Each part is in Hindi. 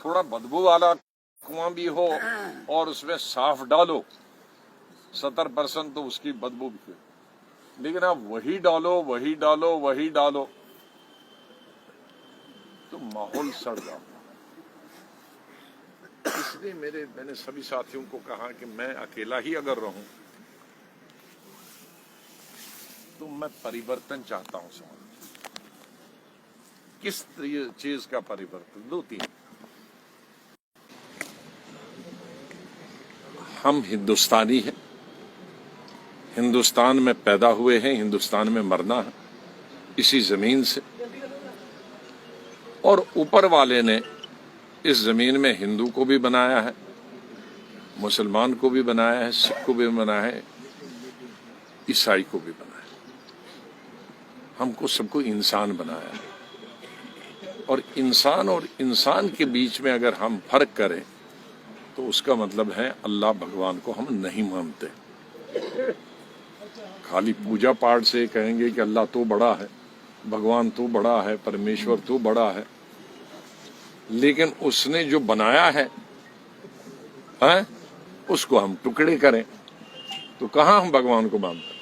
थोड़ा बदबू वाला कुआं भी हो और उसमें साफ डालो 70% तो उसकी बदबू भी है, लेकिन आप वही डालो तो माहौल सड़ जाता। इसलिए मैंने सभी साथियों को कहा कि मैं अकेला ही अगर रहूं तो मैं परिवर्तन चाहता हूं समाज में। किस चीज का परिवर्तन? 2-3। हम हिंदुस्तानी हैं, हिंदुस्तान में पैदा हुए हैं, हिंदुस्तान में मरना है, इसी जमीन से। और ऊपर वाले ने इस जमीन में हिंदू को भी बनाया है, मुसलमान को भी बनाया है, सिख को भी बनाया है, ईसाई को भी बनाया है। हमको सबको इंसान बनाया है। और इंसान के बीच में अगर हम फर्क करें तो उसका मतलब है अल्लाह भगवान को हम नहीं मानते। खाली पूजा पाठ से कहेंगे कि अल्लाह तो बड़ा है, भगवान तो बड़ा है, परमेश्वर तो बड़ा है, लेकिन उसने जो बनाया है उसको हम टुकड़े करें तो कहां हम भगवान को मानते हैं?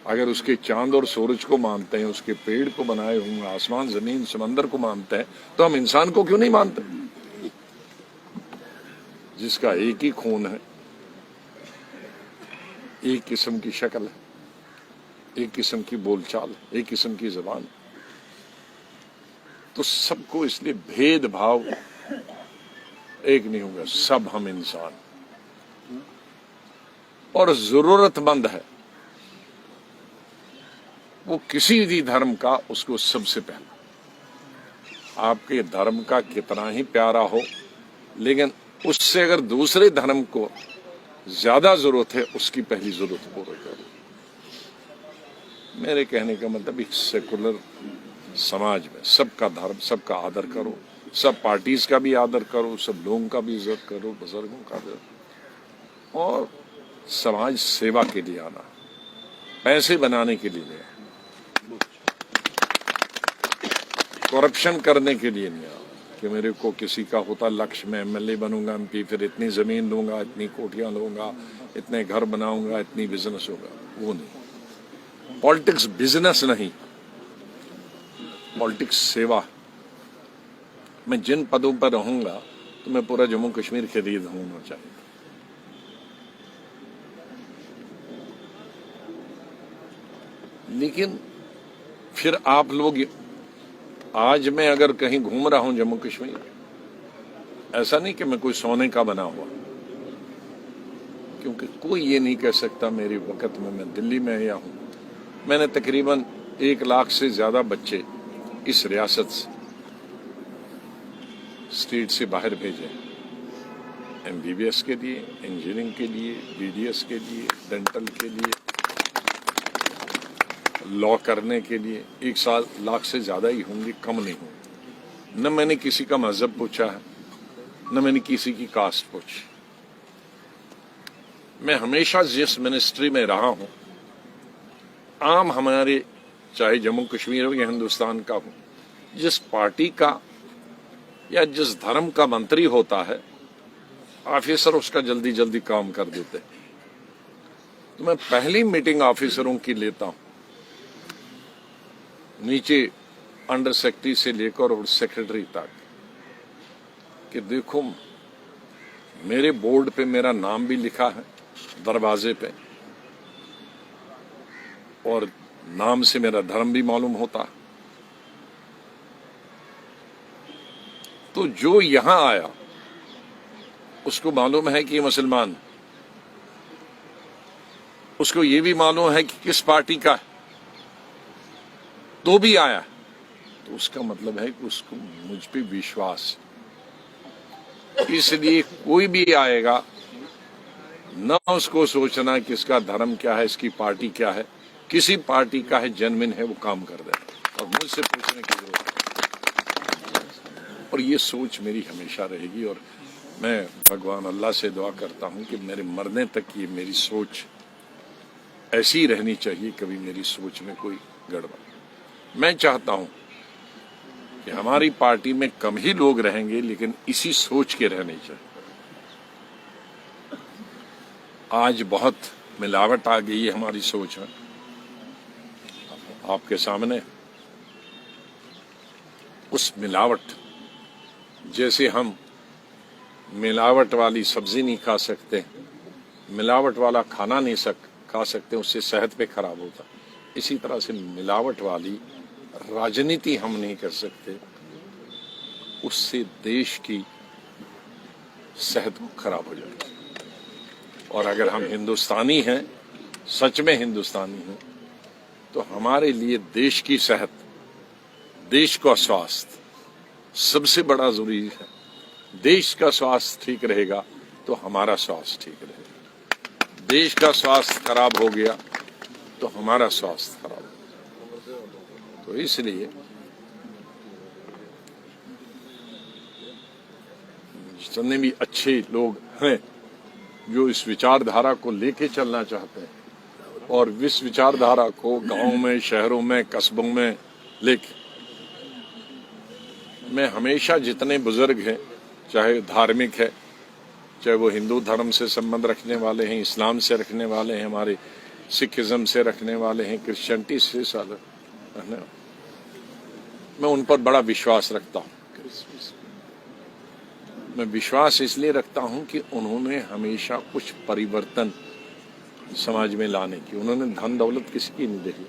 अगर उसके चांद और सूरज को मानते हैं, उसके पेड़ को बनाए हुए, आसमान, जमीन, समंदर को मानते हैं, तो हम इंसान को क्यों नहीं मानते? जिसका एक ही खून है, एक किस्म की शक्ल है, एक किस्म की बोलचाल है, एक किस्म की जबान, तो सबको इसलिए भेदभाव एक नहीं होगा। सब हम इंसान और जरूरतमंद है वो किसी भी धर्म का, उसको सबसे पहले आपके धर्म का कितना ही प्यारा हो, लेकिन उससे अगर दूसरे धर्म को ज्यादा जरूरत है, उसकी पहली जरूरत पूरी करो। मेरे कहने का मतलब एक सेकुलर समाज में सबका धर्म, सबका आदर करो, सब पार्टीज का भी आदर करो, सब लोगों का भी इज्जत करो, बुजुर्गों का भी, और समाज सेवा के लिए आना, पैसे बनाने के लिए नहीं, करप्शन करने के लिए नहीं आना कि मेरे को किसी का होता लक्ष्य, मैं एमएलए बनूंगा, एमपी, फिर इतनी जमीन लूंगा, इतनी कोठियां लूंगा, इतने घर बनाऊंगा, इतनी बिजनेस होगा, वो नहीं। पॉलिटिक्स बिजनेस नहीं, पॉलिटिक्स सेवा। मैं जिन पदों पर रहूंगा तो मैं पूरा जम्मू कश्मीर के लिए होना चाहिए। लेकिन फिर आप लोग, आज मैं अगर कहीं घूम रहा हूं जम्मू कश्मीर, ऐसा नहीं कि मैं कोई सोने का बना हुआ, क्योंकि कोई ये नहीं कह सकता मेरे वक्त में मैं दिल्ली में आया हूं। मैंने तकरीबन 1 लाख से ज्यादा बच्चे इस रियासत से, स्टेट से बाहर भेजे, एमबीबीएस के लिए, इंजीनियरिंग के लिए, बीडीएस के लिए, डेंटल के लिए, लॉ करने के लिए। 1 लाख से ज्यादा ही होंगे, कम नहीं होंगे। न मैंने किसी का मजहब पूछा है, न मैंने किसी की कास्ट पूछी। मैं हमेशा जिस मिनिस्ट्री में रहा हूं, आम हमारे, चाहे जम्मू कश्मीर हो या हिंदुस्तान का हो, जिस पार्टी का या जिस धर्म का मंत्री होता है, ऑफिसर उसका जल्दी जल्दी काम कर देते। तो मैं पहली मीटिंग ऑफिसरों की लेता हूं, नीचे अंडर सेक्रेटरी से लेकर और सेक्रेटरी तक, कि देखो मेरे बोर्ड पे मेरा नाम भी लिखा है दरवाजे पे, और नाम से मेरा धर्म भी मालूम होता है। तो जो यहां आया उसको मालूम है कि ये मुसलमान, उसको ये भी मालूम है कि किस पार्टी का है, तो भी आया, तो उसका मतलब है कि उसको मुझ पे विश्वास। इसलिए कोई भी आएगा, न उसको सोचना कि इसका धर्म क्या है, इसकी पार्टी क्या है, किसी पार्टी का है, जेन्युइन है, वो काम कर दे, और मुझसे पूछने की जरूरत है। और ये सोच मेरी हमेशा रहेगी, और मैं भगवान अल्लाह से दुआ करता हूं कि मेरे मरने तक ये मेरी सोच ऐसी रहनी चाहिए, कभी मेरी सोच में कोई गड़बड़। मैं चाहता हूं कि हमारी पार्टी में कम ही लोग रहेंगे, लेकिन इसी सोच के रहने चाहिए। आज बहुत मिलावट आ गई है हमारी सोच में। आपके सामने उस मिलावट, जैसे हम मिलावट वाली सब्जी नहीं खा सकते, मिलावट वाला खाना नहीं खा सकते, उससे सेहत पे खराब होता, इसी तरह से मिलावट वाली राजनीति हम नहीं कर सकते, उससे देश की सेहत खराब हो जाएगी। और अगर हम हिंदुस्तानी हैं, सच में हिंदुस्तानी हैं, तो हमारे लिए देश की सेहत, देश का स्वास्थ्य सबसे बड़ा जरूरी है। देश का स्वास्थ्य ठीक रहेगा तो हमारा स्वास्थ्य ठीक रहेगा। देश का स्वास्थ्य खराब हो गया तो हमारा स्वास्थ्य खराब होगा। तो इसलिए जितने भी अच्छे लोग हैं जो इस विचारधारा को लेके चलना चाहते हैं और इस विचारधारा को गांव में, शहरों में, कस्बों में लेके, मैं हमेशा जितने बुजुर्ग हैं, चाहे धार्मिक है, चाहे वो हिंदू धर्म से संबंध रखने वाले हैं, इस्लाम से रखने वाले हैं, हमारे सिखिज्म से रखने वाले हैं, क्रिश्चियनिटी से रखने, मैं उन पर बड़ा विश्वास रखता हूँ। मैं विश्वास इसलिए रखता हूँ कि उन्होंने हमेशा कुछ परिवर्तन समाज में लाने की, उन्होंने धन दौलत किसी की नहीं देखी,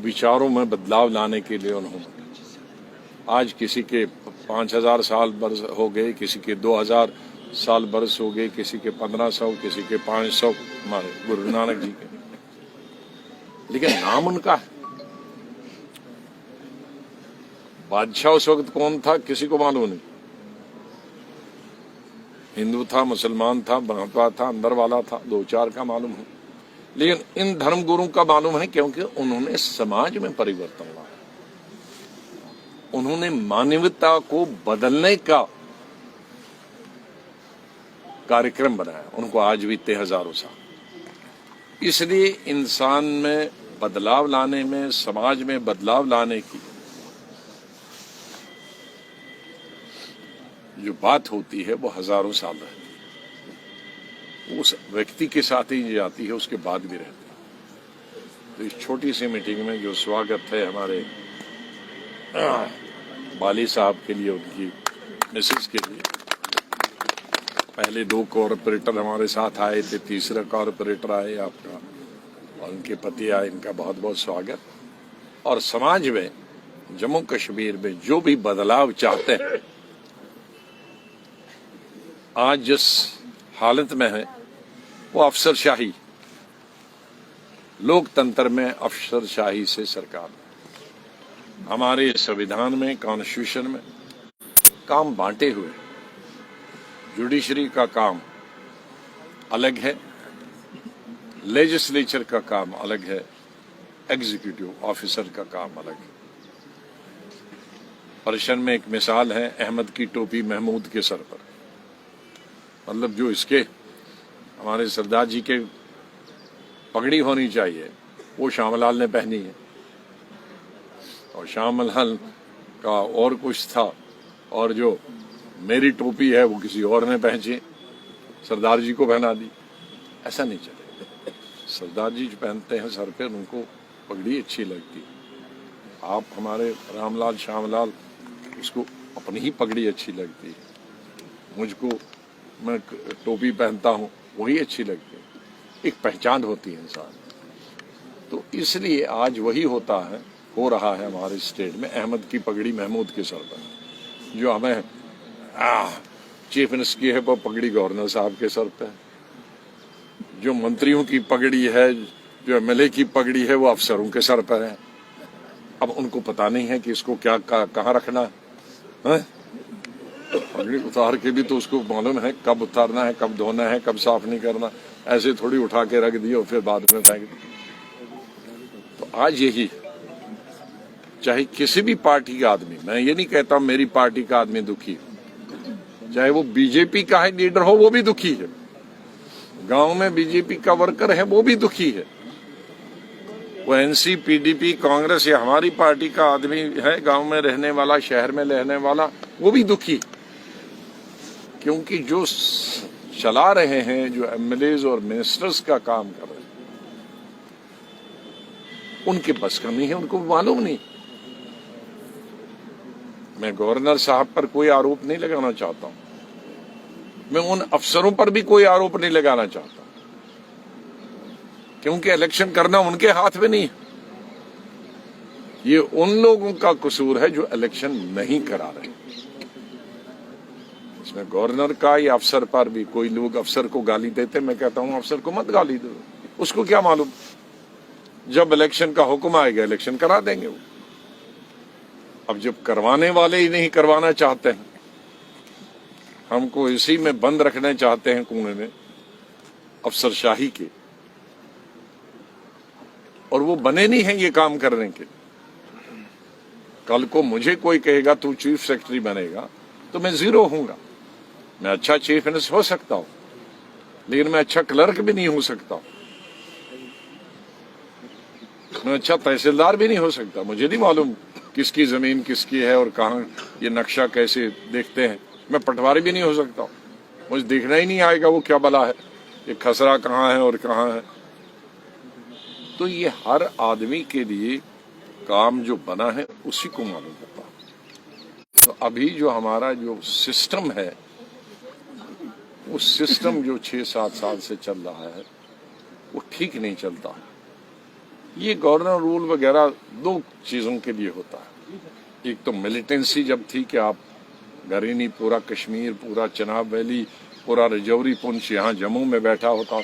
विचारों में बदलाव लाने के लिए उन्होंने, आज किसी के 5000 साल बरस हो गए, किसी के 2000 साल बरस हो गए, किसी के 1500, किसी के 500, हमारे गुरु नानक जी के, लेकिन नाम उनका है। बादशाह उस वक्त कौन था किसी को मालूम नहीं, हिंदू था, मुसलमान था, ब्राह्मण था, अंदर वाला था, 2-4 का मालूम है, लेकिन इन धर्म गुरु का मालूम है क्योंकि उन्होंने समाज में परिवर्तन लाया, उन्होंने मानवता को बदलने का कार्यक्रम बनाया। उनको आज बीते हजारों साल। इसलिए इंसान में बदलाव लाने में, समाज में बदलाव लाने की जो बात होती है वो हजारों साल रहती है, उस व्यक्ति के साथ ही जाती है, उसके बाद भी रहती है। तो इस छोटी सी मीटिंग में जो स्वागत है हमारे बाली साहब के लिए, उनकी मिसेस के लिए, पहले 2 कॉरपोरेटर हमारे साथ आए थे, तीसरा कॉरपोरेटर आए आपका और उनके पति आए, इनका बहुत बहुत स्वागत। और समाज में, जम्मू कश्मीर में जो भी बदलाव चाहते हैं, आज जिस हालत में है वो अफसरशाही, लोकतंत्र में अफसरशाही से सरकार, हमारे संविधान में, कॉन्स्टिट्यूशन में काम बांटे हुए, जुडिशरी का काम अलग है, लेजिस्लेचर का काम अलग है, एग्जीक्यूटिव ऑफिसर का काम अलग है। पर्शियन में एक मिसाल है, अहमद की टोपी महमूद के सर पर, मतलब जो इसके हमारे सरदार जी के पगड़ी होनी चाहिए वो श्यामलाल ने पहनी है, और श्यामलाल का और कुछ था, और जो मेरी टोपी है वो किसी और ने पहनी, सरदार जी को पहना दी। ऐसा नहीं चलेगा। सरदार जी जो पहनते हैं सर पे, उनको पगड़ी अच्छी लगती है। आप हमारे रामलाल, श्यामलाल, उसको अपनी ही पगड़ी अच्छी लगती है, मुझको मैं टोपी पहनता हूँ वही अच्छी लगती है। एक पहचान होती है इंसान। तो इसलिए आज वही होता है, हो रहा है हमारे स्टेट में, अहमद की पगड़ी महमूद के सर पर। जो हमें चीफ मिनिस्टर की है वो पगड़ी गवर्नर साहब के सर पे है, जो मंत्रियों की पगड़ी है, जो एमएलए की पगड़ी है वो अफसरों के सर पर है। अब उनको पता नहीं है कि इसको क्या कहाँ रखना है। पगड़ी उतार के भी तो उसको मालूम है कब उतारना है, कब धोना है, कब साफ नहीं करना। ऐसे थोड़ी उठा के रख दिए और फिर बाद में फेंक दिए। तो आज यही, चाहे किसी भी पार्टी का आदमी, मैं ये नहीं कहता मेरी पार्टी का आदमी दुखी है, चाहे वो बीजेपी का है लीडर हो वो भी दुखी है, गांव में बीजेपी का वर्कर है वो भी दुखी है, वो एनसी, पीडीपी, कांग्रेस या हमारी पार्टी का आदमी है, गांव में रहने वाला, शहर में रहने वाला, वो भी दुखी, क्योंकि जो चला रहे हैं, जो एमएलएज और मिनिस्टर्स का काम कर रहे हैं, उनके बस का नहीं है, उनको मालूम नहीं। मैं गवर्नर साहब पर कोई आरोप नहीं लगाना चाहता हूं, मैं उन अफसरों पर भी कोई आरोप नहीं लगाना चाहता, क्योंकि इलेक्शन करना उनके हाथ में नहीं है। ये उन लोगों का कसूर है जो इलेक्शन नहीं करा रहे। इसमें गवर्नर का या अफसर पर भी, कोई लोग अफसर को गाली देते, मैं कहता हूं अफसर को मत गाली दो, उसको क्या मालूम, जब इलेक्शन का हुक्म आएगा इलेक्शन करा देंगे वो। अब जब करवाने वाले ही नहीं करवाना चाहते हैं, हमको इसी में बंद रखना चाहते हैं कुएं में, अफसरशाही के, और वो बने नहीं हैं ये काम करने के। कल को मुझे कोई कहेगा तू चीफ सेक्रेटरी बनेगा तो मैं जीरो हूंगा। मैं अच्छा चीफ मिनिस्टर हो सकता हूं, लेकिन मैं अच्छा क्लर्क भी नहीं हो सकता, मैं अच्छा तहसीलदार भी नहीं हो सकता। मुझे नहीं मालूम किसकी जमीन किसकी है और कहां ये नक्शा कैसे देखते हैं। मैं पटवारी भी नहीं हो सकता, मुझे देखना ही नहीं आएगा वो क्या बला है, ये खसरा कहां है और कहां है। तो ये हर आदमी के लिए काम जो बना है उसी को मालूम होता। तो अभी जो हमारा जो सिस्टम है, वो सिस्टम जो 6-7 साल से चल रहा है वो ठीक नहीं चलता। ये गवर्नर रूल वगैरह 2 चीजों के लिए होता है। एक तो मिलिटेंसी जब थी कि आप गरीनी, पूरा कश्मीर, पूरा चनाब वैली, पूरा रजौरी, पुंछ यहाँ जम्मू में बैठा होता,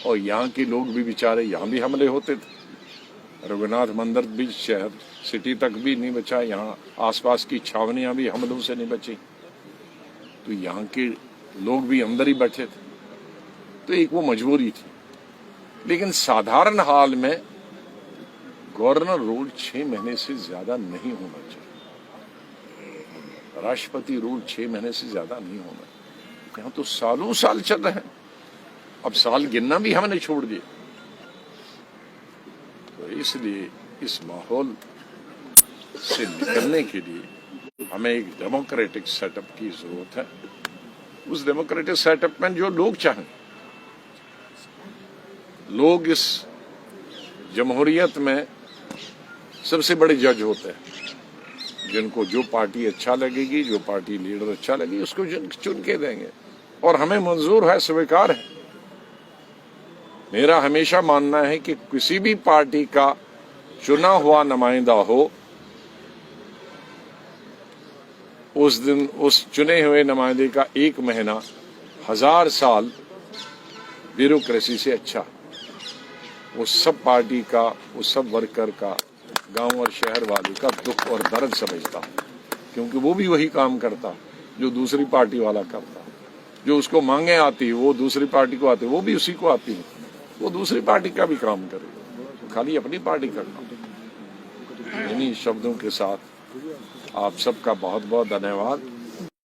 और यहाँ के लोग भी बेचारे, यहाँ भी हमले होते थे। रघुनाथ मंदिर भी शहर सिटी तक भी नहीं बचा, यहाँ आसपास की छावनियां भी हमलों से नहीं बची, तो यहाँ के लोग भी अंदर ही बैठे थे। तो एक वो मजबूरी थी। लेकिन साधारण हाल में गवर्नर रूल 6 महीने से ज्यादा नहीं होना चाहिए। राष्ट्रपति रूल 6 महीने से ज्यादा नहीं होना। यहाँ तो सालों साल चल रहे हैं, अब साल गिनना भी हमने छोड़ दिया। तो इसलिए इस माहौल से निकलने के लिए हमें एक डेमोक्रेटिक सेटअप की जरूरत है। उस डेमोक्रेटिक सेटअप में जो लोग चाहें, लोग इस जमहूरियत में सबसे बड़े जज होते हैं, जिनको जो पार्टी अच्छा लगेगी, जो पार्टी लीडर अच्छा लगेगी, उसको चुन के देंगे, और हमें मंजूर है, स्वीकार है। मेरा हमेशा मानना है कि किसी भी पार्टी का चुना हुआ नुमाइंदा हो, उस दिन उस चुने हुए नुमाइंदे का 1 महीना 1000 साल ब्यूरोक्रेसी से अच्छा। वो सब पार्टी का, वो सब वर्कर का, गांव और शहर वाले का दुख और दर्द समझता, क्योंकि वो भी वही काम करता जो दूसरी पार्टी वाला करता। जो उसको मांगे आती वो दूसरी पार्टी को आती, वो भी उसी को आती है, वो दूसरी पार्टी का भी काम करे, खाली अपनी पार्टी का काम। इन्हीं शब्दों के साथ आप सबका बहुत बहुत धन्यवाद।